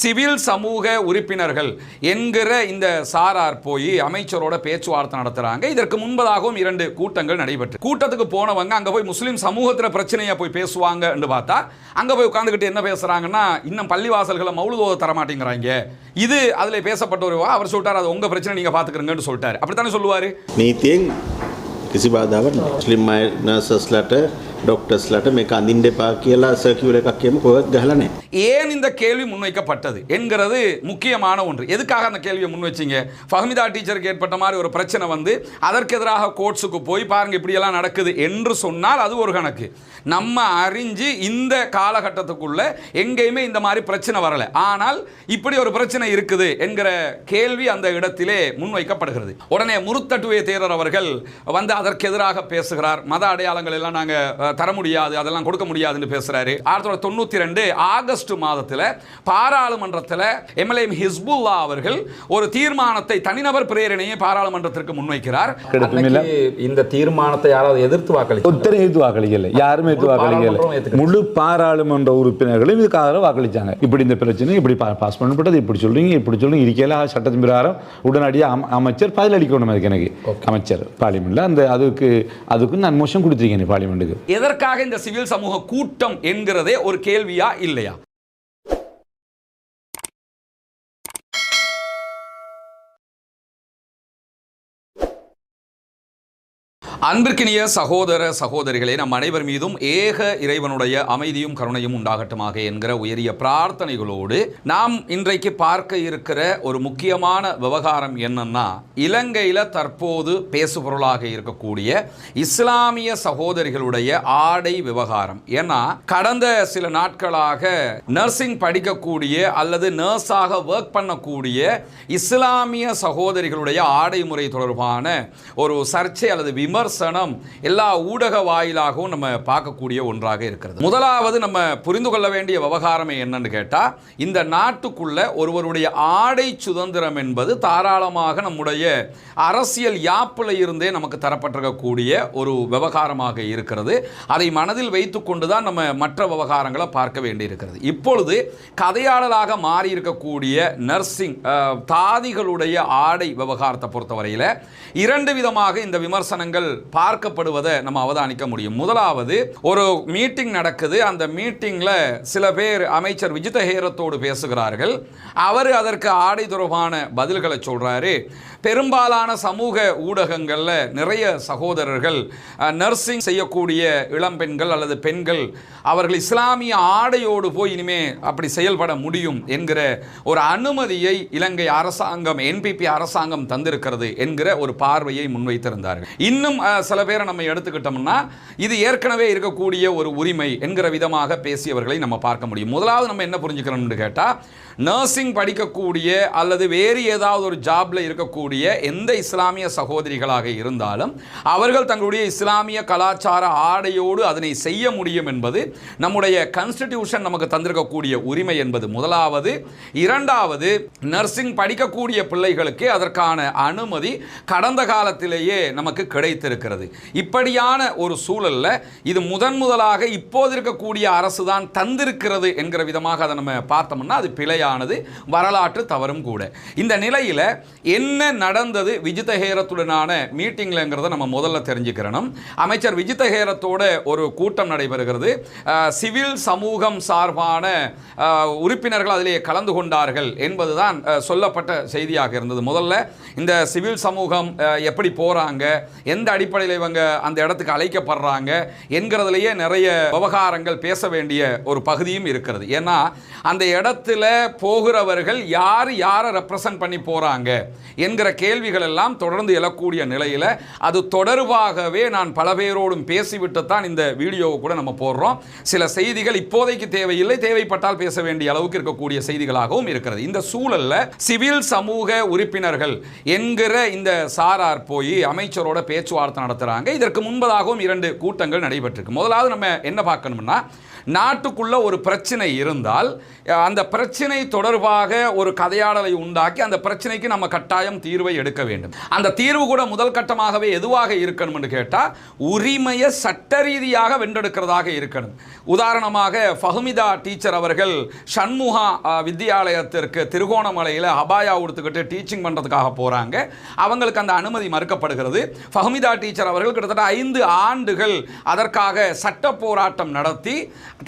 Civil சமூக உறுப்பினர்கள் என்கிற இந்த சாரார் போய் அமைச்சரோட பேச்சுவார்த்தை நடத்துறாங்க. இதற்கு முன்பதாகவும் 2 கூட்டங்கள் நடைபெற்று, கூட்டத்துக்கு போனவங்க அங்க போய் முஸ்லிம் சமூகத்துல பிரச்சனையா போய் பேசுவாங்க என்று பார்த்தா அங்க போய் உட்கார்ந்துகிட்டு என்ன பேசுறாங்கன்னா, இன்னும் பள்ளிவாசல்களை மௌலுதோத தர மாட்டேங்கிறாங்க. இது அதுல பேசப்பட்ட ஒரு அவர் சொல்லிட்டார், அது உங்க பிரச்சனை, நீங்க பாத்துக்கிறீங்கன்னு சொல்லிட்டாரு. அப்படித்தானே சொல்லுவாரு. நீதிයෙන් කිසි බාධාවක් නැහැ. මුස්ලිම් නර්සස්ලාට டாக்டர்ஸ்லாட்ட මේක අඳින්න එපා කියලා සර්කියුලර් එකක් කියමු කොහෙවත් ගහලා නැහැ. ஏன் இந்த கேள்வி முன்வைக்கப்பட்டது என்கிறது முக்கியமான ஒன்று. எதுக்காக அந்த கேள்வியை முன்வச்சிங்க? ஃபஹ்மிதா டீச்சருக்கு ஏற்பட்ட மாதிரி ஒரு பிரச்சனை வந்து அதற்கு எதிராக கோர்ட்ஸுக்கு போய் பாருங்க இப்படியெல்லாம் நடக்குது என்று சொன்னால் அது ஒரு கணக்கு. நம்ம அறிஞ்சு இந்த காலகட்டத்துக்குள்ள எங்கேயுமே இந்த மாதிரி பிரச்சனை வரல, ஆனால் இப்படி ஒரு பிரச்சனை இருக்குது என்கிற கேள்வி அந்த இடத்திலே முன்வைக்கப்படுகிறது. உடனே முருத்தட்டுவே தேரர் அவர்கள் வந்து அதற்கு எதிராக பேசுகிறார். மத அடையாளங்கள் எல்லாம் நாங்க தர முடியாது, அதெல்லாம் கொடுக்க முடியாதுன்னு பேசுறாரு. 1992 ஆகஸ்ட் மாதத்தில் பாராளுமன்றத்தில் எம்எல்ஏ ஹிஸ்புல்லா அவர்கள் ஒரு தீர்மானத்தை, தனிநபர் பிரேரணையை பாராளுமன்றத்திற்கு முன்வைக்கிறார். இந்த தீர்மானத்தை யாராவது எதிர்த்து வாக்களிக்கல, யாருமே எதிர்த்து வாக்களிக்கல. முழு பாராளுமன்ற உறுப்பினர்களும் இதுக்காக வாக்களிச்சாங்க. இப்படி இந்த பிரச்சனை இப்படி பாஸ் பண்ணப்பட்டது, இப்படி சொல்றீங்க இருக்கல சட்டத்தின் பிரகாரம் உடனடியாக அமைச்சர் பதிலளிக்கணும். அதுக்கு எனக்கு அமைச்சர் பார்லிமெண்ட்ல அந்த அதுக்கு நான் மோஷன் கொடுத்துருக்கேன் பார்லிமெண்ட்டுக்கு. எதற்காக இந்த சிவில் சமூக கூட்டம் என்கிறதே ஒரு கேள்வியா இல்லையா? அன்பிற்கினிய சகோதர சகோதரிகளே, நம் அனைவர் மீதும் ஏக இறைவனுடைய அமைதியும் கருணையும் உண்டாகட்டுமாக என்கிற உயரிய பிரார்த்தனைகளோடு நாம் இன்றைக்கு பார்க்க இருக்கிற ஒரு முக்கியமான விவகாரம் என்னன்னா, இலங்கையில் தற்போது பேசுபொருளாக இருக்கக்கூடிய இஸ்லாமிய சகோதரிகளுடைய ஆடை விவகாரம். ஏன்னா கடந்த சில நாட்களாக நர்சிங் படிக்கக்கூடிய அல்லது நர்ஸாக ஒர்க் பண்ணக்கூடிய இஸ்லாமிய சகோதரிகளுடைய ஆடை முறை தொடர்பான ஒரு சர்ச்சை அல்லது விமர்சனம் எல்லா ஊடக வாயிலாகவும் நம்ம பார்க்கக்கூடிய ஒன்றாக இருக்கிறது. முதலாவது நம்ம புரிந்து கொள்ள வேண்டிய விவகாரம் என்னன்னு கேட்டா, இந்த நாட்டுக்குள்ள ஒருவருடைய ஆடை சுதந்திரம் என்பது தாராளமாக நம்முடைய அரசியல் யாப்புல இருந்தே நமக்கு தரப்பட்டிருக்கக்கூடிய ஒரு விவகாரமாக இருக்கிறது. அதை மனதில் வைத்துக் கொண்டுதான் நம்ம மற்ற விவகாரங்களை பார்க்க வேண்டி இருக்கிறது. இப்பொழுது கதையாளராக மாறி இருக்கக்கூடிய நர்சிங் தாதிகளுடைய ஆடை விவகாரத்தை பொறுத்தவரையில 2 விதமாக இந்த விமர்சனங்கள் பார்க்கப்படுவதை நம்ம அவதானிக்க முடியும். முதலாவது, ஒரு மீட்டிங் நடக்குது, அந்த மீட்டிங்ல சில பேர் அமைச்சர் விஜித ஹேரத்தோடு பேசுகிறார்கள். அவர் அதற்கு ஆடை தொடர்பான பதில்களை சொல்றாரு. பெரும்பாலான சமூக ஊடகங்கள்ல நிறைய சகோதரர்கள் நர்சிங் செய்யக்கூடிய இளம்பெண்கள் அல்லது பெண்கள் அவர்கள் இஸ்லாமிய ஆடையோடு போய் இனிமே அப்படி செயல்பட முடியும் என்கிற ஒரு அனுமதியை இலங்கை அரசாங்கம், என்பிபி அரசாங்கம் தந்திருக்கிறது என்கிற ஒரு பார்வையை முன்வைத்திருந்தார்கள். இன்னும் சில பேரை நம்ம எடுத்துக்கிட்டோம்னா இது ஏற்கனவே இருக்கக்கூடிய ஒரு உரிமை என்கிற விதமாக பேசியவர்களை நம்ம பார்க்க முடியும். முதலாவது நம்ம என்ன புரிஞ்சுக்கணும்னு கேட்டா, நர்சிங் படிக்கக்கூடிய அல்லது வேறு ஏதாவது ஒரு ஜாப்ல இருக்கக்கூடிய எந்த இஸ்லாமிய சகோதரிகளாக இருந்தாலும் அவர்கள் தங்களுடைய இஸ்லாமிய கலாச்சார ஆடையோடு அதனை செய்ய முடியும் என்பது நம்முடைய கான்ஸ்டிடியூஷன் நமக்கு தந்திருக்கக்கூடிய உரிமை என்பது முதலாவது. இரண்டாவது, நர்சிங் படிக்கக்கூடிய பிள்ளைகளுக்கு அதற்கான அனுமதி கடந்த காலத்திலேயே நமக்கு கிடைத்திருக்கிறது. இப்படியான ஒரு சூழல்ல இது முதலாக இப்போது இருக்கக்கூடிய அரசு தான் தந்திருக்கிறது என்கிற விதமாக அதை நம்ம பார்த்தோம்னா அது பிழையானது, வரலாற்று தவறும் கூட. இந்த நிலையில என்ன நடந்தது விஜித ஹேரத்துடனான மீட்டிங்லங்கிறத நம்ம முதல்ல தெரிஞ்சுக்கிறோம். அமைச்சர் விஜித ஹேரத்தோட ஒரு கூட்டம் நடைபெறுகிறது. சிவில் சமூகம் சார்பான உறுப்பினர்கள் அதிலே கலந்து கொண்டார்கள் என்பதுதான் சொல்லப்பட்ட செய்தியாக இருந்தது. முதல்ல இந்த சிவில் சமூகம் எப்படி போறாங்க, எந்த அடிப்படையில் இவங்க அந்த இடத்துக்கு அழைக்கப்படுறாங்க என்கிறதுலேயே நிறைய விவகாரங்கள் பேச வேண்டிய ஒரு பகுதியும் இருக்கிறது. ஏன்னா அந்த இடத்துல போகிறவர்கள் யாரை ரெப்ரசன்ட் பண்ணி போறாங்க என்கிற கேள்விகள் எல்லாம் தொடர்ந்து எழக்கூடிய நிலையில் அது தொடர்பாகவே நான் பல பேரோடும் பேசிவிட்டு தான் இந்த வீடியோவை கூட நம்ம போடுறோம். சில செய்திகள் இப்போதைக்கு தேவையில்லை, தேவைப்பட்டால் பேச வேண்டிய அளவுக்கு இருக்கக்கூடிய செய்திகளாகவும் இருக்கிறது. இந்த சூழல்ல சிவில் சமூக உறுப்பினர்கள் என்கிற இந்த சாரார் போய் அமைச்சரோட பேச்சுவார்த்தை நடத்துறாங்க. இதற்கு முன்பதாகவும் 2 கூட்டங்கள் நடைபெற்றிருக்கு. முதலாவது நம்ம என்ன பார்க்கணும்னா, நாட்டுக்குள்ள ஒரு பிரச்சனை இருந்தால் அந்த பிரச்சனை தொடர்பாக ஒரு கதையாடலை உண்டாக்கி அந்த பிரச்சனைக்கு நம்ம கட்டாயம் தீர்வை எடுக்க வேண்டும். அந்த தீர்வு கூட முதல் கட்டமாகவே எதுவாக இருக்கணும்னு கேட்டால் உரிமையை சட்ட ரீதியாக வென்றெடுக்கிறதாக இருக்கணும். உதாரணமாக ஃபஹ்மிதா டீச்சர் அவர்கள் ஷண்முகா வித்யாலயத்திற்கு திருகோணமலையில் அபாயா உடுத்துக்கிட்டு டீச்சிங் பண்ணுறதுக்காக போகிறாங்க. அவங்களுக்கு அந்த அனுமதி மறுக்கப்படுகிறது. ஃபஹ்மிதா டீச்சர் அவர்கள் கிட்டத்தட்ட 5 ஆண்டுகள் அதற்காக சட்ட போராட்டம் நடத்தி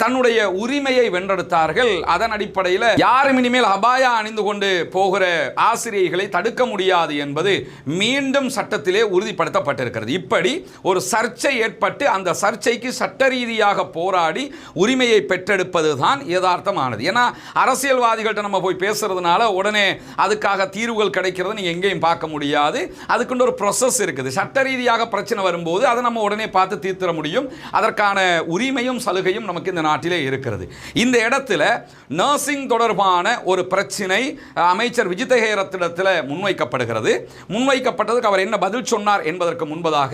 தன்னுடைய உரிமையை வென்றெடுத்தார்கள். அதன் அடிப்படையில் யாரும் இனிமேல் அபாயா அணிந்து கொண்டு போகிற ஆசிரியர்களை தடுக்க முடியாது என்பது மீண்டும் சட்டத்திலே உறுதிப்படுத்தப்பட்டிருக்கிறது. இப்படி ஒரு சர்ச்சை ஏற்பட்டு அந்த சர்ச்சைக்கு சட்ட ரீதியாக போராடி உரிமையை பெற்றெடுப்பது தான் யதார்த்தமானது. ஏன்னா அரசியல்வாதிகள்கிட்ட நம்ம போய் பேசுறதுனால உடனே அதுக்காக தீர்வுகள் கிடைக்கிறது நீங்க எங்கேயும் பார்க்க முடியாது. அதுக்குன்னு ஒரு ப்ராசஸ் இருக்குது. சட்ட ரீதியாக பிரச்சனை வரும்போது அதை நம்ம உடனே பார்த்து தீர்த்திட முடியும். அதற்கான உரிமையும் சலுகையும் நமக்கு இந்த நாட்டிலே இருக்கிறது. இந்த இடத்துல நர்சிங் தொடர்பான ஒரு பிரச்சனை அமைச்சர் விஜித ஹேரத்திடத்தில் முன்வைக்கப்படுகிறது. முன்வைக்கப்பட்டதுக்கு அவர் என்ன பதில் சொன்னார் என்பதற்கு முன்பதாக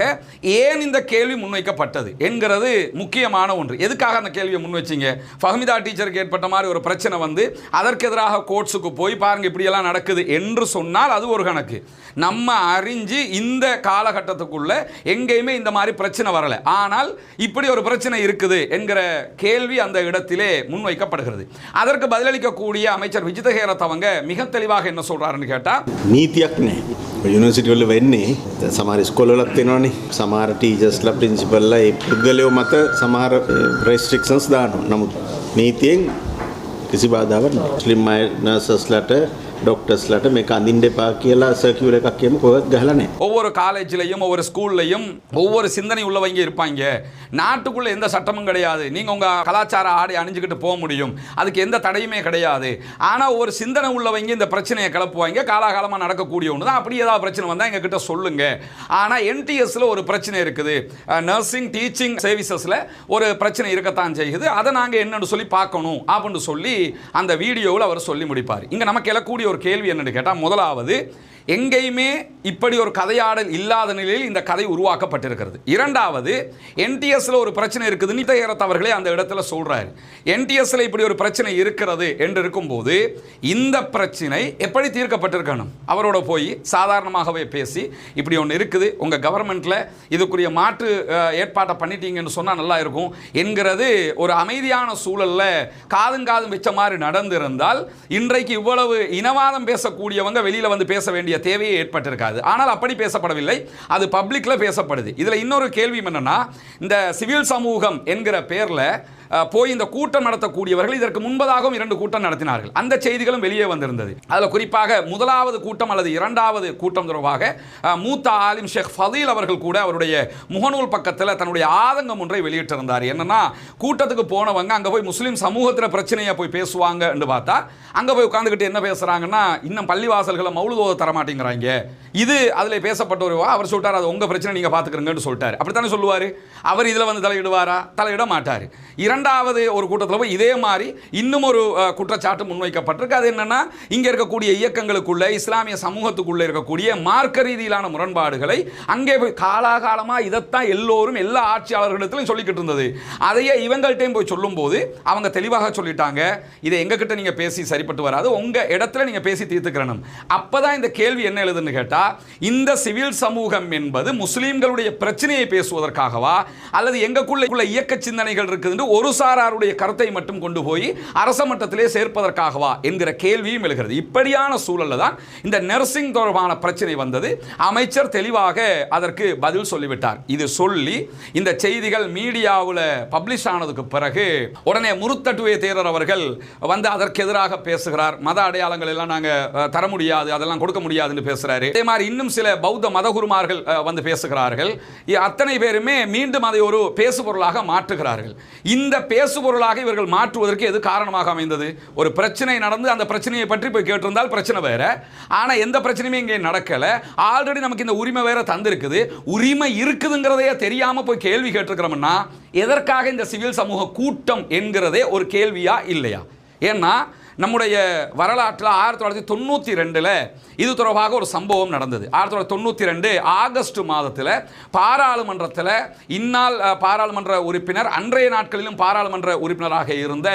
ஏன் இந்த கேள்வி முன்வைக்கப்பட்டது என்கிறது முக்கியமான ஒன்று. எதுக்காக அந்த கேள்வியை முன்வச்சிங்க? ஃபஹ்மிதா டீச்சருக்கு ஏற்பட்ட மாதிரி ஒரு பிரச்சனை வந்து அதற்கு எதிராக கோர்ட்ஸுக்கு போய் பாருங்க இப்படியெல்லாம் நடக்குது என்று சொன்னால் அது ஒரு கணக்கு. நம்ம அறிஞ்சு இந்த காலகட்டத்துக்குள்ள எங்கேயுமே இந்த மாதிரி பிரச்சனை வரல, ஆனால் இப்படி ஒரு பிரச்சனை இருக்குது என்கிற கேள்வி அந்த இடத்திலே முன்வைக்கப்படுகிறது. அதற்கு பதிலளிக்கக்கூடிய அமைச்சர் விஜித ஹேரத் அவங்க மிக தெளிவாக என்ன சொல்றாருன்னு கேட்டா, නීතියක් නැහැ. යුනිවර්සිටි වල වෙන්නේ සමහර ස්කෝල වලත් වෙනවනේ. සමහර ටීචර්ස්ලා ප්‍රින්සිපල්ලා ඒ පුද්ගලයෝ මත සමහර රෙස්ට්‍රික්ෂන්ස් දානවා. නමුත් නීතියෙන් කිසි බාධාවක් නැහැ. මුස්ලිම් අය නර්සස්ලාට டாக்டர்ஸ்லாட்ட මේක අඳින්න එපා කියලා சர்க்குலர் එකක් කියමු කොහෙවත් ගහලා නැහැ. ஒவ்வொரு காலேஜ்லயும் ஒவ்வொரு ஸ்கூல்லையும் ஒவ்வொரு சிந்தனை உள்ளவங்க இருப்பாங்க. நாட்டுக்குள்ள எந்த சட்டமும் கிடையாது. நீங்க உங்க கலாச்சார ஆடை அணிஞ்சுக்கிட்டு போக முடியும், அதுக்கு எந்த தடையுமே கிடையாது. ஆனா ஒரு சிந்தனை உள்ளவங்க இந்த பிரச்சனையை கிளப்புவாங்க. காலாகாலமா நடக்கக்கூடிய ஒன்று தான். அப்படி ஏதாவது பிரச்சனை வந்தா எங்க கிட்ட சொல்லுங்க. ஆனா என்டிஎஸ்ல ஒரு பிரச்சனை இருக்குது, நர்சிங் டீச்சிங் சர்வீசஸ்ல ஒரு பிரச்சனை இருக்கத்தான் செய்யுது. அதை நாங்க என்னன்னு சொல்லி பார்க்கணும் அப்படின்னு சொல்லி அந்த வீடியோவில் அவர் சொல்லி முடிப்பார். இங்க நமக்கு எழக்கூடிய ஒரு கேள்வி என்னன்னு கேட்டால், முதலாவது எங்கேயுமே இப்படி ஒரு கதையாடல் இல்லாத நிலையில் இந்த கதை உருவாக்கப்பட்டிருக்கிறது. இரண்டாவது, என்டிஎஸ்ல ஒரு பிரச்சனை இருக்குது, விஜித ஹேரத் அவர்களே அந்த இடத்துல சொல்றாரு. என்டிஎஸ்ல இப்படி ஒரு பிரச்சனை இருக்கிறது என்று இருக்கும்போது இந்த பிரச்சனை எப்படி தீர்க்கப்பட்டிருக்கணும்? அவரோட போய் சாதாரணமாகவே பேசி இப்படி ஒன்று இருக்குது, உங்க கவர்மெண்ட்ல இதுக்குரிய மாற்று ஏற்பாட்டை பண்ணிட்டீங்கன்னு சொன்னா நல்லா இருக்கும் என்கிறது ஒரு அமைதியான சூழல்ல காதும் வச்ச மாதிரி நடந்திருந்தால் இன்றைக்கு இவ்வளவு இனவாதம் பேசக்கூடியவங்க வெளியில வந்து பேச வேண்டிய தேவையே ஏற்பட்டிருக்காது. ஆனால் அப்படி பேசப்படவில்லை, அது பப்ளிக்ல பேசப்படுது. இதுல இன்னொரு கேள்வி என்னன்னா, இந்த சிவில் சமூகம் என்கிற பேர்ல போய் இந்த கூட்டம் நடத்தக்கூடியவர்கள் இதற்கு முன்பதாகவும் 2 கூட்டம் நடத்தினார்கள். அந்த செய்திகளும் வெளியே வந்திருந்தது. அதில் குறிப்பாக முதலாவது கூட்டம் அல்லது 2வது கூட்டம் தொடர்பாக மூத்த ஆலிம் ஷேக் ஃபதீல் அவர்கள் கூட அவருடைய முகநூல் பக்கத்தில் தன்னுடைய ஆதங்கம் ஒன்றை வெளியிட்டிருந்தார். என்னன்னா, கூட்டத்துக்கு போனவங்க அங்கே போய் முஸ்லீம் சமூகத்தில் பிரச்சனையை போய் பேசுவாங்க என்று பார்த்தா அங்கே போய் உட்காந்துக்கிட்டு என்ன பேசுறாங்கன்னா, இன்னும் பள்ளிவாசல்களை மௌலுதோத தரமாட்டேங்கிறாங்க. இது அதில் பேசப்பட்ட ஒரு அவர் சொல்லிட்டார், அது உங்கள் பிரச்சனை நீங்கள் பார்த்துக்கிறீங்கன்னு சொல்லிட்டார். அப்படித்தானே சொல்லுவார். அவர் இதில் வந்து தலையிடுவாரா? தலையிட மாட்டார். இரண்டாவது ஒரு கூட்டத்தில் போய் இதே மாதிரி இன்னும் ஒரு குற்றச்சாட்டு முன்வைக்கப்பட்டிருக்கு. அது என்னன்னா, இங்கே இருக்கக்கூடிய இயக்கங்களுக்குள்ள இஸ்லாமிய சமூகத்துக்குள்ள இருக்கக்கூடிய மார்க்க ரீதியிலான முரண்பாடுகளை அங்கே போய் காலாகாலமாக இதைத்தான் எல்லோரும் எல்லா ஆட்சியாளர்களிடத்திலும் சொல்லிக்கிட்டு இருந்தது. அதையே இவங்கள்ட்டையும் போய் சொல்லும் போது அவங்க தெளிவாக சொல்லிட்டாங்க, இதை எங்ககிட்ட நீங்க பேசி சரிப்பட்டு வராது, உங்க இடத்துல நீங்க பேசி தீர்த்துக்கிறணும். அப்பதான் இந்த கேள்வி என்ன எழுதுன்னு கேட்டா, இந்த சிவில் சமூகம் என்பது முஸ்லீம்களுடைய பிரச்சனையை பேசுவதற்காகவா அல்லது எங்களுக்குள்ள இயக்க சிந்தனைகள் இருக்குது ஒரு சாராருடைய கருத்தை மட்டும் கொண்டு போய் அரச மட்டத்திலே சேர்ப்பதற்காகவா என்கிற கேள்வியும் எழுகிறது. இப்படியான சூழல்ல தான் இந்த நர்சிங் தொடர்பான பிரச்சனை வந்தது. அமைச்சர் தெளிவாக அதற்கு பதில் சொல்லிவிட்டார். இது சொல்லி இந்த செய்திகள் மீடியாவில் பப்ளிஷ் ஆனதுக்கு பிறகு உடனே முருத்தட்டுவே தேரர் அவர்கள் வந்து அதற்கு எதிராக பேசுகிறார். மத அடையாளங்கள் எல்லாம் நாங்க தர முடியாது, அதெல்லாம் கொடுக்க முடியாதுன்னு பேசுறாரு. அதே மாதிரி இன்னும் சில பௌத்த மதகுருமார்கள் வந்து பேசுகிறார்கள். அத்தனை பேருமே மீண்டும் அதை ஒரு பேசுபொருளாக மாற்றுகிறார்கள். இந்த பேசுபொருளாக இவர்கள் மாற்றுவதற்கு எது காரணமாக அமைந்தது? ஒரு பிரச்சனை நடந்து அந்த பிரச்சனையை பற்றி போய் கேட்டிருந்தால் பிரச்சனை வேற. ஆனா எந்த பிரச்சனையுமே இங்கே நடக்கல. ஆல்ரெடி நமக்கு இந்த உரிமை வேற தந்திருக்குது. உரிமை இருக்குதுங்கிறதையே தெரியாம போய் கேள்வி கேட்டிருக்கிறோம்னா எதற்காக இந்த சிவில் சமூக கூட்டம் என்கிறதே ஒரு கேள்வியா இல்லையா? ஏன்னா நம்முடைய வரலாற்றில் 1992 இது தொடர்பாக ஒரு சம்பவம் நடந்தது. 1992 ஆகஸ்ட் மாதத்தில் பாராளுமன்றத்தில் இந்நாள் பாராளுமன்ற உறுப்பினர், அன்றைய நாட்களிலும் பாராளுமன்ற உறுப்பினராக இருந்த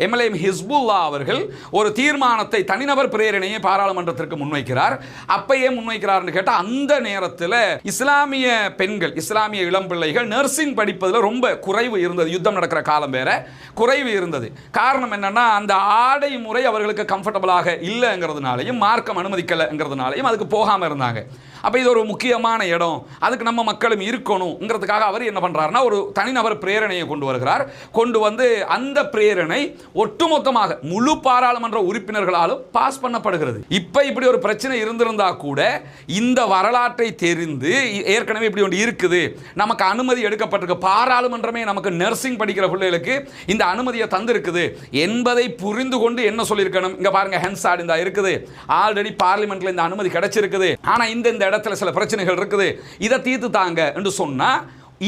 எம்எல்ஏ ஹிஸ்புல்லா அவர்கள் ஒரு தீர்மானத்தை, தனிநபர் பிரேரணையை பாராளுமன்றத்திற்கு முன்வைக்கிறார். அப்பயே முன்வைக்கிறார்னு கேட்டால், அந்த நேரத்தில் இஸ்லாமிய பெண்கள், இஸ்லாமிய இளம் பிள்ளைகள் நர்சிங் படிப்பதில் ரொம்ப குறைவு இருந்தது. யுத்தம் நடக்கிற காலம் வேற, குறைவு இருந்தது. காரணம் என்னன்னா, அந்த ஆடை முறை அவர்களுக்கு கம்ஃபர்டபுளாக இல்லைங்கிறதுனாலையும், மார்க்கம் அனுமதிக்கலைங்கிறதுனாலையும் அதுக்கு போகாமல் இருந்தாங்க. அப்போ இது ஒரு முக்கியமான இடம், அதுக்கு நம்ம மக்களும் இருக்கணுங்கிறதுக்காக அவர் என்ன பண்ணுறாருன்னா, ஒரு தனிநபர் பிரேரணையை கொண்டு வருகிறார். கொண்டு வந்து அந்த பிரேரணை ஒட்டுமொத்தமாக முழு பாராளுமன்ற உறுப்பினர்களாலும் பாஸ் பண்ணப்படுகிறது. இப்போ இப்படி ஒரு பிரச்சனை இருந்திருந்தா கூட இந்த வரலாற்றை தெரிந்து, ஏற்கனவே இப்படி ஒன்று இருக்குது, நமக்கு அனுமதி எடுக்கப்பட்டிருக்கு, பாராளுமன்றமே நமக்கு நர்சிங் படிக்கிற பிள்ளைகளுக்கு இந்த அனுமதியை தந்திருக்குது என்பதை புரிந்து கொண்டு என்ன சொல்லியிருக்கணும், இங்கே பாருங்க ஹென்சாட் இந்த இருக்குது, ஆல்ரெடி பார்லிமெண்ட்ல இந்த அனுமதி கிடைச்சிருக்குது, ஆனால் இந்த இடத்துல சில பிரச்சனைகள் இருக்குது, இதை தீர்த்து தாங்க என்று சொன்னா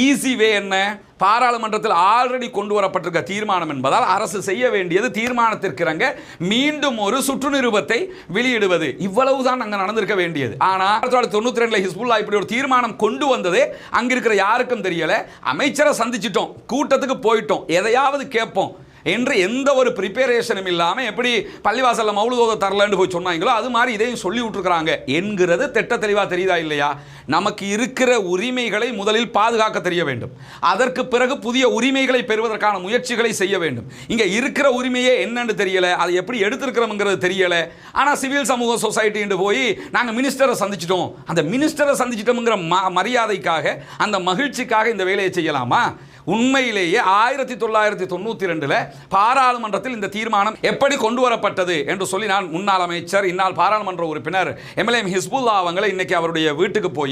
ஈஸி வே என்ன? பாராளுமன்றத்தில் ஆல்ரெடி கொண்டு வரப்பட்டிருக்க தீர்மானம் என்பதால் அரசு செய்ய வேண்டியது தீர்மானத்திற்கிறங்க மீண்டும் ஒரு சுற்று நிருபத்தை வெளியிடுவது. இவ்வளவுதான் அங்கே நடந்திருக்க வேண்டியது. ஆனால் 1992 ஹிஸ்புல்லா இப்படி ஒரு தீர்மானம் கொண்டு வந்ததே அங்க இருக்கிற யாருக்கும் தெரியல. அமைச்சரை சந்திச்சிட்டோம், கூட்டத்துக்கு போயிட்டோம், எதையாவது கேட்போம் என்று எந்த ஒரு ப்ரிப்பரேஷனும் இல்லாமல் எப்படி பள்ளிவாசலில் மௌலுதோத தரலன்னு போய் சொன்னாங்களோ அது மாதிரி இதையும் சொல்லி விட்டுருக்குறாங்க என்கிறது திட்ட தெளிவாக தெரியுதா இல்லையா? நமக்கு இருக்கிற உரிமைகளை முதலில் பாதுகாக்க தெரிய வேண்டும், அதற்கு பிறகு புதிய உரிமைகளை பெறுவதற்கான முயற்சிகளை செய்ய வேண்டும். இங்கே இருக்கிற உரிமையே என்னன்னு தெரியல, அதை எப்படி எடுத்திருக்கிறோம்ங்கிறது தெரியல. ஆனால் சிவில் சமூக சொசைட்டின்னு போய் நாங்கள் மினிஸ்டரை சந்திச்சிட்டோம், அந்த மினிஸ்டரை சந்திச்சிட்டோம்ங்கிற மரியாதைக்காக, அந்த மகிழ்ச்சிக்காக இந்த வேலையை செய்யலாமா? உண்மையிலேயே 1992 பாராளுமன்றத்தில் இந்த தீர்மானம் எப்படி கொண்டு வரப்பட்டது என்று சொல்லி நான் முன்னாள் அமைச்சர், இந்நாள் பாராளுமன்ற உறுப்பினர் எம்எல்ஏ ஹிஸ்புல்லா அவங்களை இன்னைக்கு அவருடைய வீட்டுக்கு போய்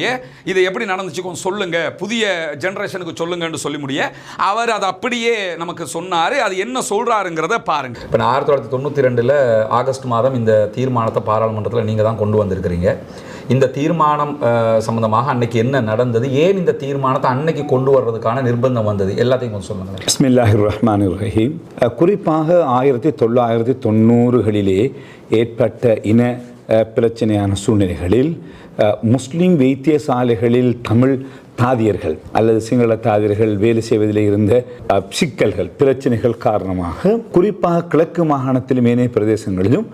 இது எப்படி நடந்துச்சு சொல்லுங்க, புதிய ஜெனரேஷனுக்கு சொல்லுங்கன்னு சொல்லி முடிய அவர் அதை அப்படியே நமக்கு சொன்னார். அது என்ன சொல்றாருங்கிறத பாருங்க. இப்போ 1992 ஆகஸ்ட் மாதம் இந்த தீர்மானத்தை பாராளுமன்றத்தில் நீங்கள் தான் கொண்டு வந்திருக்கிறீங்க. இந்த தீர்மானம் சம்பந்தமாக அன்னைக்கு என்ன நடந்தது, ஏன் இந்த தீர்மானத்தை அன்னைக்கு கொண்டு வர்றதுக்கான நிர்பந்தம் வந்தது, எல்லாத்தையும் கொஞ்சம் சொல்லுங்கள். பிஸ்மில்லாஹிர் ரஹ்மானிர் ரஹீம். குறிப்பாக 1990களிலே ஏற்பட்ட இன பிரச்சனையான சூழ்நிலைகளில் முஸ்லிம் வைத்தியசாலைகளில் தமிழ் தாதியர்கள் அல்லது சிங்கள தாதியர்கள் வேலை செய்வதில் இருந்த சிக்கல்கள், பிரச்சனைகள் காரணமாக குறிப்பாக கிழக்கு மாகாணத்திலும் ஏனைய பிரதேசங்களிலும்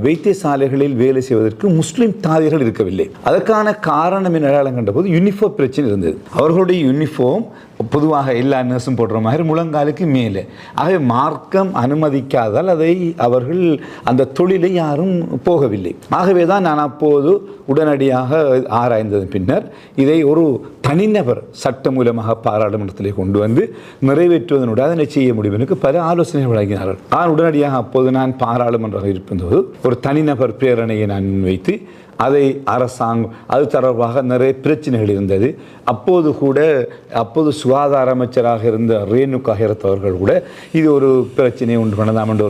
வைத்தியசாலைகளில் வேலை செய்வதற்கு முஸ்லிம் தாதியர்கள் இருக்கவில்லை. அதற்கான காரணம் என்ன கண்டபோது யூனிஃபார்ம் பிரச்சனை இருந்தது. அவர்களுடைய யூனிஃபார்ம் பொதுவாக எல்லா நர்ஸும் போடுற மாதிரி முழங்காலுக்கு மேலே, ஆகவே மார்க்கம் அனுமதிக்காதால் அதை அவர்கள் அந்த தொழிலை யாரும் போகவில்லை. ஆகவே தான் நான் அப்போது உடனடியாக ஆராய்ந்ததன் பின்னர் இதை ஒரு தனிநபர் சட்டம் மூலமாக பாராளுமன்றத்தில் கொண்டு வந்து நிறைவேற்றுவதனுடைய அதனை செய்ய முடியும் எனக்கு பல ஆலோசனைகள் வழங்கினார்கள். ஆனால் உடனடியாக அப்போது நான் பாராளுமன்றம் இருப்பதோடு ஒரு தனிநபர் பிரேரணையை நான் முன்வைத்து அதை அரசாங்கம் அது தொடர்பாக நிறைய பிரச்சனைகள் இருந்தது. அப்போது சுகாதார அமைச்சராக இருந்த ரேணுகா ஹெரத் அவர்கள் கூட இது ஒரு பிரச்சனையை உண்டு பண்ணலாம் என்ற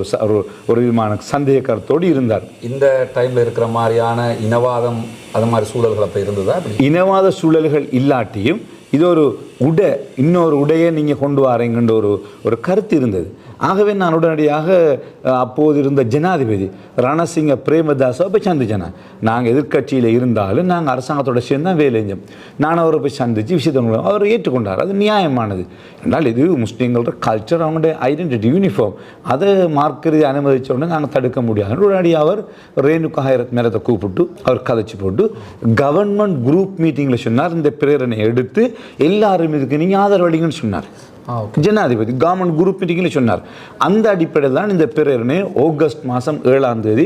ஒரு விதமான சந்தேக கருத்தோடு இருந்தார். இந்த டைமில் இருக்கிற மாதிரியான இனவாதம் அது மாதிரி சூழல்கள் அப்போ இருந்ததா? இனவாத சூழல்கள் இல்லாட்டியும் இது ஒரு இன்னொரு உடையை நீங்கள் கொண்டு வரீங்கன்ற ஒரு கருத்து இருந்தது. ஆகவே நான் உடனடியாக அப்போது இருந்த ஜனாதிபதி ரணசிங்க பிரேமதாஸை போய் சந்திச்சேன். நாங்கள் எதிர்கட்சியில் இருந்தாலும் நாங்கள் அரசாங்கத்தோட சேர்ந்து தான் வேலை செஞ்சோம். நான் அவரை போய் சந்தித்து விஷயத்தை அவர் ஏற்றுக்கொண்டார். அது நியாயமானது என்றால் இது முஸ்லீம்களோட கல்ச்சர், அவங்களுடைய ஐடென்டிட்டி, யூனிஃபார்ம், அதை மார்க்கறி அனுமதித்த உடனே நாங்கள் தடுக்க முடியாது. உடனடியாக அவர் ரேணுகா ஹெரத் மேரத்தை கூப்பிட்டு அவர் கதைச்சு போட்டு கவர்மெண்ட் குரூப் மீட்டிங்கில் சொன்னார், இந்த பிரேரணையை எடுத்து எல்லாரும் இதுக்கு நீங்கள் ஆதரவளிங்கன்னு சொன்னார். ஜனாதிபதி கவர்மெண்ட் குரூப் மீட்டிங்கில் சொன்னார். அந்த அடிப்படையில் தான் இந்த பிரேரணை ஆகஸ்ட் மாதம் 7ஆம் தேதி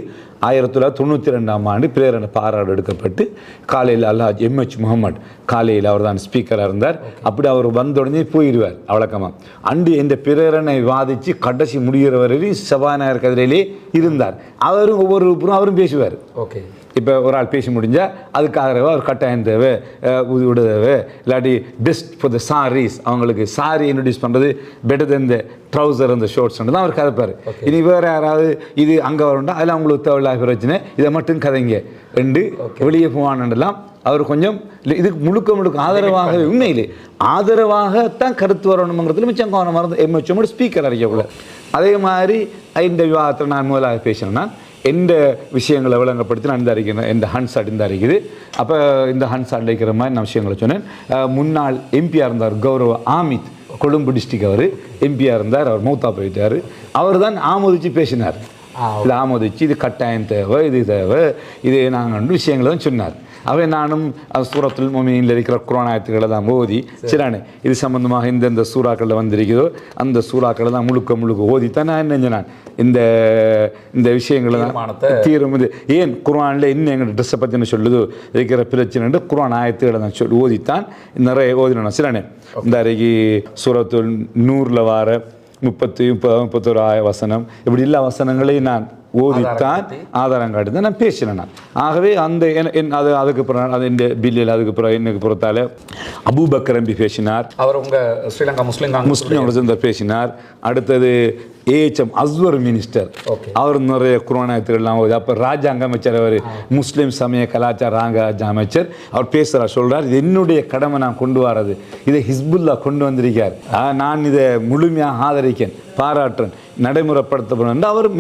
1992ஆம் ஆண்டு பிரேரணை பாராடு எடுக்கப்பட்டு காலையில் அல்லாஹ் எம்ஹெச் முகமது காலையில் அவர் தான் ஸ்பீக்கராக இருந்தார். அப்படி அவர் வந்த உடனே போயிடுவார் வழக்கமாக. அன்று இந்த பிரேரணை வாதித்து கடைசி முடிகிற வரையில் சபாநாயகர் கதிரையிலே இருந்தார். அவரும் ஒவ்வொரு அவரும் பேசுவார். ஓகே. இப்போ ஒரு ஆள் பேசி முடிஞ்சால் அதுக்கு ஆதரவு ஒரு கட்டாயம் தேவை, விட தேவை, இல்லாட்டி பெஸ்ட் ஃபார் த சாரீஸ், அவங்களுக்கு சாரி இன்ட்ரடியூஸ் பண்ணுறது பெட்டர் தென் த ட்ரௌசர் அந்த ஷோர்ட்ஸ் தான் அவர் கதைப்பார். இனி வேறு யாராவது இது அங்கே வரணும்னா அதில் அவங்களுக்கு தேவையில்லாத பிரச்சனை, இதை மட்டும் கதைங்க ரெண்டு வெளியே போவானெல்லாம் அவர் கொஞ்சம் இதுக்கு முழுக்க ஆதரவாக, உண்மையிலே ஆதரவாகத்தான் கருத்து வரணுங்கிறதுல மிச்சம் கவனமாக இருந்து எம்எச்எம்மோட ஸ்பீக்கர் அறியக்கூடாது. அதே மாதிரி இந்த விவாதத்தில் நான் முதலாக பேசினேன்னா எந்த விஷயங்களை விளங்கப்படுத்தி நான் இந்த அறிக்கிறேன், இந்த ஹன்சாட் இந்த அறிக்குது. அப்போ இந்த ஹன்சாட் இருக்கிற மாதிரி நான் விஷயங்களை சொன்னேன். முன்னாள் எம்பியாக இருந்தார் கௌரவ ஆமித், கொழும்பு டிஸ்ட்ரிக்ட், அவர் எம்பியாக இருந்தார், அவர் மௌத்தா போயிட்டார். அவர் தான் ஆமோதிச்சு பேசினார். இல்லை ஆமோதிச்சு இது கட்டாயம் தேவை, இது தேவை, இது நாங்கள் விஷயங்களை தான் சொன்னார். அவை நானும் சூரத்துல் முஃமினீனில் இருக்கிற குர்ஆன் ஆயத்துக்களை தான் ஓதி சிறானே இது சம்பந்தமாக இந்தந்த சூறாக்களில் வந்திருக்கிறதோ அந்த சூறாக்களை தான் முழுக்க ஓதித்தான் நான் என்ன செஞ்சேன் இந்த இந்த விஷயங்களை தான் தீரும். இது ஏன் குர்ஆனில் இன்னும் எங்கள் ட்ரெஸ்ஸை பற்றி என்ன சொல்லுதோ இருக்கிற பிரச்சனை குர்ஆன் ஆயத்துக்களை தான் ஓதித்தான் நிறைய ஓதினேன் சிறானே. இந்த அறைக்கு சூரத்துல் நூறில் வார 30-31 வசனம் இப்படி எல்லா வசனங்களையும் நான் ஓதித்தான் ஆதாரம் காட்டி தான் நான் பேசினேன் நான். ஆகவே அந்த அது அதுக்கு பிறகு அது இந்த பில்லில் அதுக்கு பிறகு எனக்கு பொறுத்தால அபூபக்கர் எம்பி பேசினார், அவர் உங்கள் ஸ்ரீலங்கா முஸ்லீம் பேசினார். அடுத்தது ஏஎச்எம் அஸ்வர் மினிஸ்டர், அவர் நிறைய குர்ஆனாயத்துக்கள்லாம் ஓதி. அப்போ ராஜாங்க அமைச்சர், அவர் முஸ்லீம் சமய கலாச்சார ராஜ அமைச்சர், அவர் பேசுகிறார், சொல்கிறார் இது என்னுடைய கடமை நான் கொண்டு வர்றது, இதை ஹிஸ்புல்லா கொண்டு வந்திருக்கார், நான் இதை முழுமையாக ஆதரிக்கேன், பாராட்டுறேன், நடைமுறைப்படுத்தப்படும். அவர்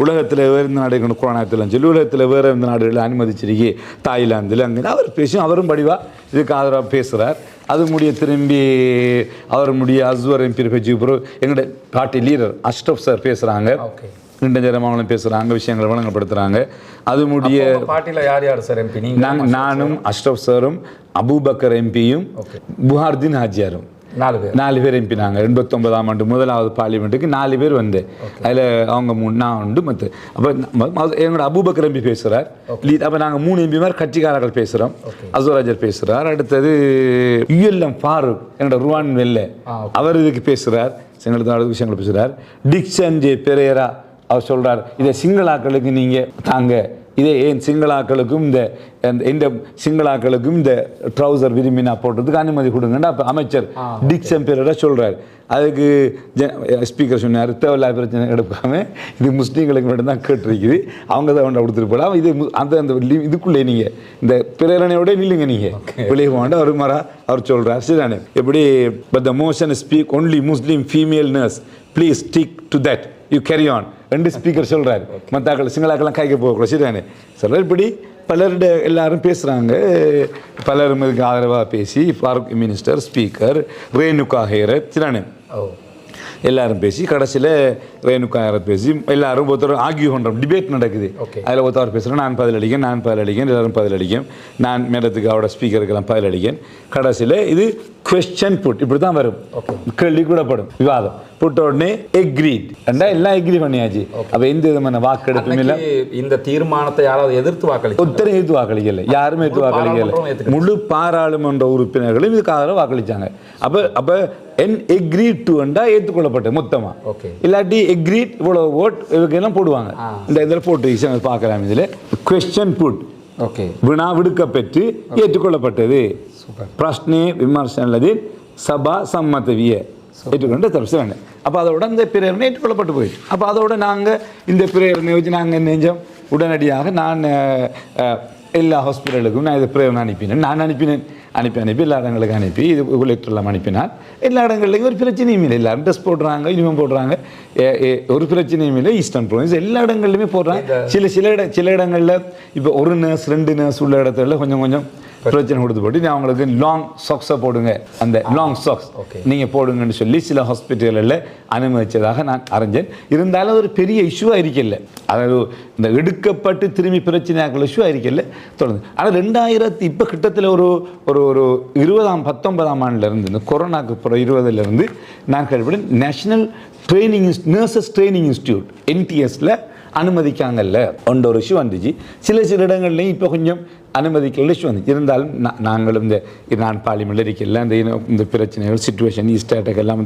உலகத்தில் வேறு எந்த நாடுகள் குர்ஆனாயத்தில் சொல்லி உலகத்தில் வேறு எந்த நாடுகளில் அனுமதிச்சிருக்கே, தாய்லாந்தில் அங்கே அவர் பேசும், அவரும் படிவாக இதுக்கு ஆதரவாக பேசுகிறார். அது முடிய திரும்பி அவர் முடிய அஸ்வர் எம்பி பேச்சு எங்களோட பார்ட்டி லீடர் அஷ்ரஃப் சார் பேசுகிறாங்க, நீண்ட நேரமாகவும் பேசுகிறாங்க, விஷயங்களை வழங்கப்படுத்துகிறாங்க. அது முடிய பார்ட்டியில் யார் சார் எம்பி? நானும் அஷ்ரஃப் சாரும் அபூபக்கர் எம்பியும் புகார்தீன் ஹாஜியாரும் 4 பேர் எம்பி. நாங்கள் 89ஆம் ஆண்டு முதலாவது பார்லிமெண்ட்டுக்கு 4 பேர் வந்து அதில் அவங்க 3 நான் உண்டு மற்ற. அப்போ எங்களோட அபூபக்கர் எம்பி பேசுகிறார். அப்போ நாங்கள் 3 எம்பி மாதிரி கட்சிக்காரர்கள் பேசுகிறோம். அசோராஜர் பேசுகிறார். அடுத்தது யுஎல்எம் ஃபாரூக் என்னோட ருவான் வெல்ல அவர் இதுக்கு பேசுகிறார், எங்களுக்கு விஷயங்கள் பேசுகிறார். டிக்சன் ஜே பெரேரா அவர் சொல்கிறார் இதை சிங்களாக்களுக்கு நீங்கள் தாங்க, இதே ஏன் சிங்களாக்களுக்கும் இந்த சிங்களாக்களுக்கும் இந்த ட்ரௌசர் விரும்பினா போடுறதுக்கு அனுமதி கொடுங்கன்னு அப்போ அமைச்சர் டிக்சன் பெரேரா சொல்கிறார். அதுக்கு ஸ்பீக்கர் சொன்னார் தேவையில்லா பிரச்சனை எடுக்காமல் இது முஸ்லீம்களுக்கு மட்டும்தான் கேட்டிருக்குது, அவங்க தான் ஒன்று கொடுத்துட்டு போகலாம், இது அந்த இதுக்குள்ளே நீங்கள் இந்த பிரேரணையோட நில்லுங்க, நீங்கள் வெளியே போகண்ட அவர் மாறா அவர் சொல்கிறார். சரிதானே எப்படி but the motion speak only Muslim female nurse please stick to that you carry on ரெண்டு ஸ்பீக்கர் சொல்கிறார். மற்றாக்கள் சிங்களாக்கெல்லாம் கைக்க போகக்கூடாது. சரிதானே சொல்கிறார். இப்படி பலருடைய எல்லாரும் பேசுகிறாங்க, பலரும் இதுக்கு ஆதரவாக பேசி ஃபாரூக் மினிஸ்டர், ஸ்பீக்கர், ரேணுகா ஹேரத், சரிதானே எல்லாரும் பேசி கடைசியில் ரேணுகா ஹேரத் பேசி எல்லாரும் ஒருத்தர் ஆர்கியூ பண்ணுறோம், டிபேட் நடக்குது. அதில் ஒருத்தவர் பேசுகிறேன் நான் பதில் அளிக்கேன், எல்லாரும் பதில் அளிக்கேன், நான் மேடத்துக்கு அவரோட ஸ்பீக்கருக்கெல்லாம் பதில் அளிக்கேன். கடைசியில் இது கொஸ்டின் புட் இப்படி தான் வரும், கேள்வி கூடப்படும், விவாதம் புட்ட உடனே எக்ரீட் எல்லாம் எக்ரி பண்ணியாச்சு. அப்போ எந்த விதமான வாக்கெடுப்பும் இல்லை. இந்த தீர்மானத்தை யாராவது எதிர்த்து வாக்களிக்க? ஒருத்தரும் எதிர்த்து வாக்களிக்கல, யாருமே எதிர்த்து வாக்களிக்கல. முழு பாராளுமன்ற உறுப்பினர்களும் இதுக்காக வாக்களிச்சாங்க. அப்போ எக்ரீட் டு ஏற்றுக்கொள்ளப்பட்ட மொத்தமாக, இல்லாட்டி எக்ரீட் இவ்வளோ ஓட் இவங்கெல்லாம் போடுவாங்க. இந்த இதில் போட்டு பார்க்கலாம். இதில் கொஸ்டின் புட் வினா விடுக்கப்பட்டு ஏற்றுக்கொள்ளப்பட்டது, பிரஷ்னே விமர்சனது சபா சம்மதவிய ஏற்றுக்கொண்டு தரிசன. அப்போ அதோட இந்த பிரேரணை ஏற்றுக்கொள்ளப்பட்டு போயிடுச்சு. அப்போ அதோட நாங்கள் இந்த பிரேரணை வச்சு நாங்கள் நெஞ்சம் உடனடியாக நான் எல்லா ஹாஸ்பிட்டலுக்கும் நான் இதை பிரேரணை அனுப்பி எல்லா இடங்களுக்கு அனுப்பி இது லெட்டர்லாம் அனுப்பினான். எல்லா இடங்கள்லையும் ஒரு பிரச்சனையும் இல்லை, எல்லாரும் ட்ரெஸ் போடுறாங்க, யூனிஃபார்ம் போடுறாங்க, ஒரு பிரச்சனையும் இல்லை. ஈஸ்டர்ன் ப்ரொவின்ஸ் எல்லா இடங்கள்லையுமே போடுறாங்க. சில இடங்களில் இப்போ 1 நர்ஸ் 2 நர்ஸ் உள்ள இடத்துல கொஞ்சம் பிரச்சனை கொடுத்து போட்டு அவங்களுக்கு லாங் சாக்ஸை போடுங்க, அந்த லாங் சாக்ஸ் நீங்கள் போடுங்கன்னு சொல்லி சில ஹாஸ்பிட்டலில் அனுமதிச்சதாக நான் அறிஞ்சேன். இருந்தாலும் ஒரு பெரிய இஷ்யூவாக இருக்கல, அதாவது இந்த எடுக்கப்பட்டு திரும்பி பிரச்சனையாக்கள் இஷ்யூவாக இருக்கல தொடர்ந்து. ஆனால் 2000 இப்போ கிட்டத்தில் ஒரு 19ஆம் ஆண்டுலேருந்து இந்த கொரோனாக்கு அப்புறம் 20லேருந்து நான் கேள்விப்பட்டேன் நேஷனல் நர்சஸ் ட்ரைனிங் இன்ஸ்டியூட் NTSல அனுமதிக்காங்கல்ல ஒன்ற ஒரு இஷ்யூ வந்துச்சு. சில இடங்கள்லையும் இப்போ கொஞ்சம் அனுமதிக்கல இஷ்யூ வந்து இருந்தாலும் நாங்களும் நான் பார்லிமெண்ட்ல இருக்கல இந்த பிரச்சனைகள் சிச்சுவேஷன் ஈஸ்ட் அட்டாக் எல்லாம்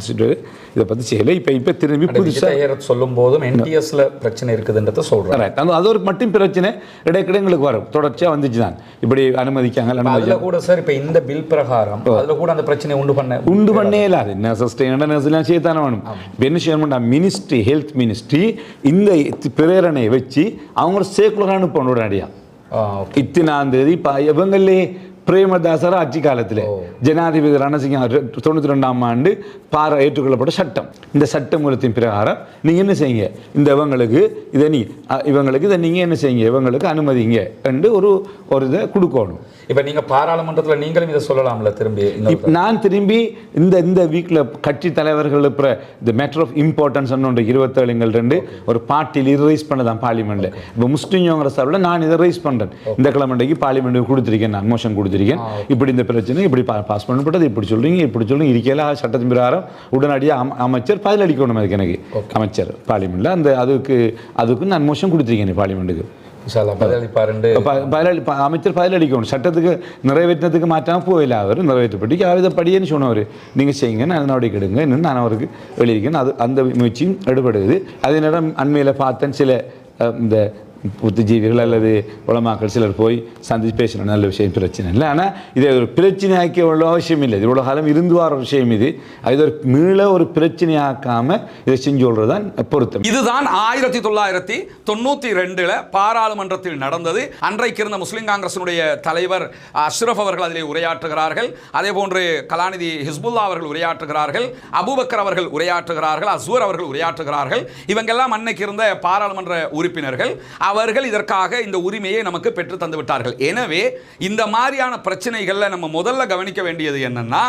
இதை பற்றி செய்யலை இப்போ திரும்பி புதுசாக சொல்லும் போதும் என்டிஎஸ்ல பிரச்சனை இருக்குதுன்றத சொல்கிறேன். அது ஒரு மட்டும் பிரச்சனை இடைக்கிட எங்களுக்கு வரும் தொடர்ச்சியாக வந்துச்சு தான் இப்படி அனுமதிக்காங்க. அதில் கூட சார் இப்போ இந்த பில் பிரகாரம் அதில் கூட அந்த பிரச்சனை உண்டு பண்ணே இல்லாது நர்சஸ்டேன் நர்ஸ்லாம் செய்யத்தானே வேணும். என்ன செய்யணும்னா மினிஸ்ட்ரி ஹெல்த் மினிஸ்ட்ரி இந்த பிரேரணையை வச்சு அவங்க சேக்குலர் அனுப்பணும் உடனடியாக. இத்தனாம் தேதி இவங்களே பிரேமதாசர் ஆட்சி காலத்தில் ஜனாதிபதி ரணசிங்கம் 92ஆம் ஆண்டு ஏற்றுக்கொள்ளப்பட்ட சட்டம். இந்த சட்டமூலத்தின் பிரகாரம் நீங்கள் என்ன செய்யுங்க, இந்த இவங்களுக்கு இதை நீங்கள் என்ன செய்யுங்க, இவங்களுக்கு அனுமதிங்க என்று ஒரு இதை கொடுக்கணும். இப்போ நீங்கள் பாராளுமன்றத்தில் நீங்களும் இதை சொல்லலாம்ல திரும்பி. நான் திரும்பி இந்த வீக்கில் கட்சி தலைவர்கள் இப்போ இந்த மேட்டர் ஆஃப் இம்பார்ட்டன்ஸ் ஒன்று 27 ஒரு பார்ட்டியில் இது ரைஸ் பண்ணதான் பார்லிமெண்ட்டில். இப்போ முஸ்லீம் காங்கிரஸ் சார்பில் நான் இதை ரைஸ் பண்ணுறேன். இந்த கிழமைக்கு பார்லிமெண்ட்டுக்கு கொடுத்துருக்கேன், நான் மோஷன் கொடுத்துருக்கேன். இப்படி இந்த பிரச்சனை இப்படி பாஸ் பண்ணப்பட்டது இப்படி சொல்றீங்க இருக்கையில சட்டத்தின் பிரகாரம் உடனடியாக அமைச்சர் பதில் அளிக்கணும். அதுக்கு எனக்கு அமைச்சர் பார்லிமெண்ட்ல அதுக்கு நான் மோஷன் கொடுத்துருக்கேன் பார்லிமெண்ட்டுக்கு. அமைச்சர் பதில் அளிக்கணும். சட்டத்துக்கு நிறைவேற்றினதுக்கு மாற்றாமல் போயில அவர் நிறைவேற்றப்பட்டு ஆயுதப்படியேன்னு சொன்னவர் நீங்கள் செய்யுங்க நான் நடவடிக்கை எடுங்க நான் அவருக்கு எழுதியிருக்கேன். அந்த முயற்சியும் எடுபடுது. அதே நேரம் அண்மையில் பார்த்தேன் சில இந்த புத்திஜீவிகள் அல்லது உலமாக்கள் சிலர் போய் சந்திச்சு பேசணும். நல்ல விஷயம், பிரச்சனை இல்லை. ஆனால் இதை ஒரு பிரச்சனையாக்க உள்ள அவசியம் இல்லை. இது இவ்வளோ காலம் இருந்து வர விஷயம் இது. இது ஒரு மீள ஒரு பிரச்சனையாக்காம இதை செஞ்சு கொள்றதுதான் பொருத்தம். இதுதான் 1992 பாராளுமன்றத்தில் நடந்தது. அன்றைக்கு இருந்த முஸ்லிம் காங்கிரசினுடைய தலைவர் அஷ்ரஃப் அவர்கள் அதிலே உரையாற்றுகிறார்கள். அதே போன்று கலாநிதி ஹிஸ்புல்லா அவர்கள் உரையாற்றுகிறார்கள், அபூபக்கர் அவர்கள் உரையாற்றுகிறார்கள், அஸ்வர் அவர்கள் உரையாற்றுகிறார்கள். இவங்கெல்லாம் அன்னைக்கு இருந்த பாராளுமன்ற உறுப்பினர்கள். அவர்கள் இதற்காக இந்த உரிமையை நமக்கு பெற்று தந்து விட்டார்கள். எனவே இந்த மாதிரியான பிரச்சனைகள்ல நம்ம முதல்ல கவனிக்க வேண்டியது என்னன்னா,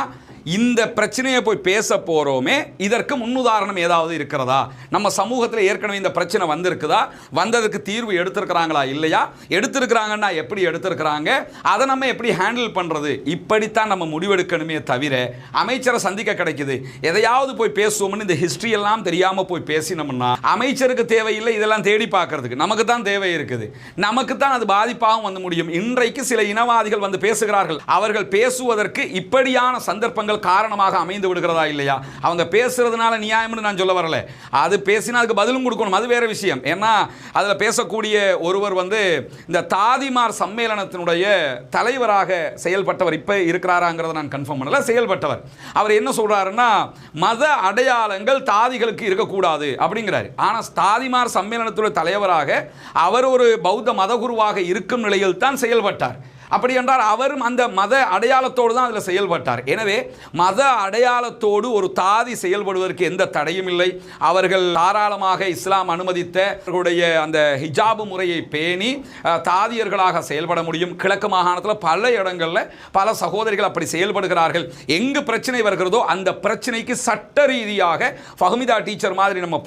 இந்த பிரச்சனையை போய் பேச போறோமே, இதற்கு முன்னுதாரணம் ஏதாவது இருக்கிறதா? நம்ம சமூகத்தில் ஏற்கனவே இந்த பிரச்சனை வந்திருக்குதா? வந்ததுக்கு தீர்வு எடுத்திருக்கிறாங்களா இல்லையா? எடுத்திருக்கிறாங்கன்னா எப்படி எடுத்திருக்கிறாங்க? அதை நம்ம எப்படி ஹேண்டில் பண்றது? இப்படித்தான் நம்ம முடிவெடுக்கணுமே தவிர அமைச்சரை சந்திக்க கிடைக்குது எதையாவது போய் பேசுவோம்னு இந்த ஹிஸ்டரி எல்லாம் தெரியாம போய் பேசினோம்னா அமைச்சருக்கு தேவையில்லை. இதெல்லாம் தேடி பார்க்கறதுக்கு நமக்கு தான் தேவை இருக்குது. நமக்கு தான் அது பாதிப்பாகவும் வந்து முடியும். இன்றைக்கு சில இனவாதிகள் வந்து பேசுகிறார்கள். அவர்கள் பேசுவதற்கு இப்படியான சந்தர்ப்பங்கள் காரணமாக அமைந்து விடுகிறதா இல்லையா? அவங்க பேசுறதுனால நியாயம்னு நான் சொல்ல வரல. அது பேசினா அதுக்கு பதிலும் கொடுக்கணும், அது வேற விஷயம். ஏன்னா அதில் பேசக்கூடிய ஒருவர் வந்து இந்த தாதிமார் சம்மேளனத்தினுடைய தலைவராக செயல்பட்டவர், இப்போ இருக்கிறாராங்கிறத நான் கன்ஃபார்ம் பண்ணல, செயல்பட்டவர். அவர் என்ன சொல்றாருன்னா, மத அடையாளங்கள் தாதிகளுக்கு இருக்கக்கூடாது அப்படிங்கிறாரு. ஆனால் தாதிமார் சம்மேளனத்துடைய தலைவராக அவர் ஒரு பௌத்த மதகுருவாக இருக்கும் நிலையில் தான் செயல்பட்டார். அப்படி என்றால் அவரும் அந்த மத அடையாளத்தோடு தான் அதில் செயல்பட்டார். எனவே மத அடையாளத்தோடு ஒரு தாதி செயல்படுவதற்கு எந்த தடையும் இல்லை. அவர்கள் தாராளமாக இஸ்லாம் அனுமதித்த அவர்களுடைய அந்த ஹிஜாபு முறையை பேணி தாதியர்களாக செயல்பட முடியும். கிழக்கு மாகாணத்தில் பல இடங்களில் பல சகோதரிகள் அப்படி செயல்படுகிறார்கள். எங்கு பிரச்சனை வருகிறதோ அந்த பிரச்சனைக்கு சட்ட ரீதியாக ஃபஹ்மிதா டீச்சர் மாதிரி நம்ம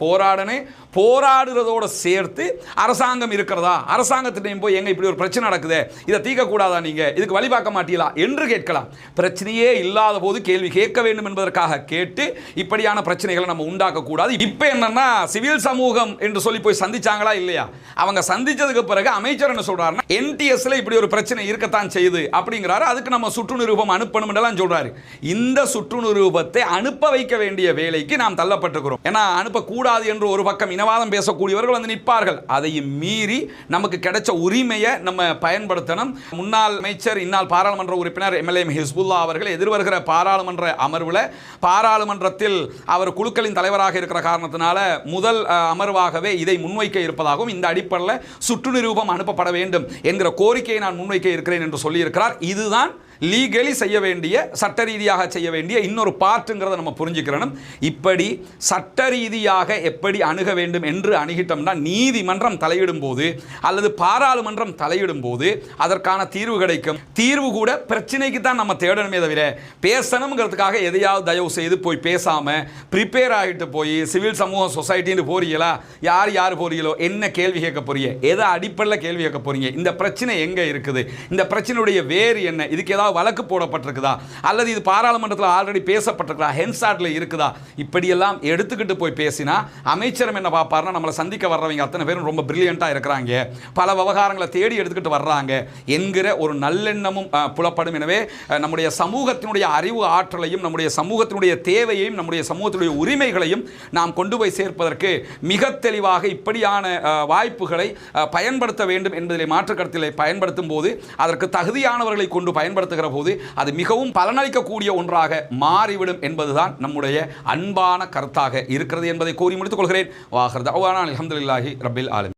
போராடுறதோடு சேர்த்து அரசாங்கம் இருக்கிறதா, அரசாங்கத்திட்டையும் போய் எங்க இப்படி ஒரு பிரச்சனை நடக்குது, இதை தீர்க்கக்கூடாதா, நீங்க இதுக்கு வழி பார்க்க மாட்டீங்களா என்று கேட்கலாம். பிரச்சனையே இல்லாத போது கேள்வி கேட்க வேண்டும் என்பதற்காக கேட்டு இப்படியான பிரச்சனைகளை நம்ம உண்டாக்க கூடாது. இப்போ என்னன்னா, சிவில் சமூகம் என்று சொல்லி போய் சந்திச்சாங்களா இல்லையா? அவங்க சந்திச்சதுக்கு பிறகு அமைச்சர் என்ன சொல்றாருன்னா, என்டிஎஸ்ல இப்படி ஒரு பிரச்சனை இருக்கத்தான் செய்யுது அப்படிங்கிறாரு. அதுக்கு நம்ம சுற்று நிரூபம் அனுப்பணும் என்றெல்லாம் சொல்றாரு. இந்த சுற்று நிரூபத்தை அனுப்ப வைக்க வேண்டிய வேலைக்கு நாம் தள்ளப்பட்டிருக்கிறோம். ஏன்னா அனுப்பக்கூடாது என்று ஒரு பக்கம் இனவாதம் பேசக்கூடியவர்கள் வந்து நிற்பார்கள். அதையும் மீறி நமக்கு கிடைச்ச உரிமையை நம்ம பயன்படுத்தணும். முன்னாள் அமைச்சர் இந்நாள் பாராளுமன்ற உறுப்பினர் எம்எல்ஏ ஹிஸ்புல்லா அவர்கள் எதிர்வருகிற பாராளுமன்ற அமர்வில் பாராளுமன்றத்தில் அவர் குழுக்களின் தலைவராக இருக்கிற காரணத்தினால முதல் அமர்வாகவே இதை முன்வைக்க இருப்பதாகவும் இந்த அடிப்படையில் சுற்று நிரூபம் அனுப்பப்பட வேண்டும் என்கிற கோரிக்கையை நான் முன்வைக்க இருக்கிறேன் என்று சொல்லியிருக்கிறார். இதுதான் லீகலி செய்ய வேண்டிய, சட்ட ரீதியாக செய்ய வேண்டிய இன்னொரு பார்ட்டுங்கிறத நம்ம புரிஞ்சுக்கிறோம். இப்படி சட்ட ரீதியாக எப்படி அணுக வேண்டும் என்று அணுகிட்டோம்னா, நீதிமன்றம் தலையிடும் போது அல்லது பாராளுமன்றம் தலையிடும் போது அதற்கான தீர்வு கிடைக்கும். தீர்வு கூட பிரச்சனைக்கு தான் நம்ம தேடணுமே தவிர பேசணுங்கிறதுக்காக எதையாவது தயவு செய்து போய் பேசாம ப்ரிப்பேர் ஆகிட்டு போய் சிவில் சமூக சொசைட்டின்னு போறீங்களா, யார் போறீங்களோ, என்ன கேள்வி கேட்க போறீங்க, எதை அடிப்படையில் கேள்வி கேட்க போறீங்க, இந்த பிரச்சனை எங்க இருக்குது, இந்த பிரச்சனையுடைய வேறு என்ன, இதுக்கு ஏதாவது ஏதாவது வழக்கு போடப்பட்டிருக்குதா அல்லது இது பாராளுமன்றத்தில் ஆல்ரெடி பேசப்பட்டிருக்குதா, ஹென்சார்ட்ல இருக்குதா, இப்படியெல்லாம் எடுத்துக்கிட்டு போய் பேசினா அமைச்சரும் என்ன பார்ப்பாருன்னா, நம்மளை சந்திக்க வர்றவங்க அத்தனை பேரும் ரொம்ப பிரில்லியண்டா இருக்கிறாங்க, பல விவகாரங்களை தேடி எடுத்துக்கிட்டு வர்றாங்க என்கிற ஒரு நல்லெண்ணமும் புலப்படும். எனவே நம்முடைய சமூகத்தினுடைய அறிவு ஆற்றலையும் நம்முடைய சமூகத்தினுடைய தேவையையும் நம்முடைய சமூகத்தினுடைய உரிமைகளையும் நாம் கொண்டு போய் சேர்ப்பதற்கு மிக தெளிவாக இப்படியான வாய்ப்புகளை பயன்படுத்த வேண்டும் என்பதிலே மாற்று கருத்திலே பயன்படுத்தும் போது, அதற்கு தகுதியானவர்களை கொண்டு பயன்படுத்துகிற போது அது மிகவும் பலனளிக்கக்கூடிய ஒன்றாக மாறிவிடும் என்பதுதான் நம்முடைய அன்பான கருத்தாக இருக்கிறது என்பதை கூறி முடித்துக் கொள்கிறேன். வாஹர் தஅவானா அல்ஹம்துலில்லாஹி ரப்பில் ஆலமீன்.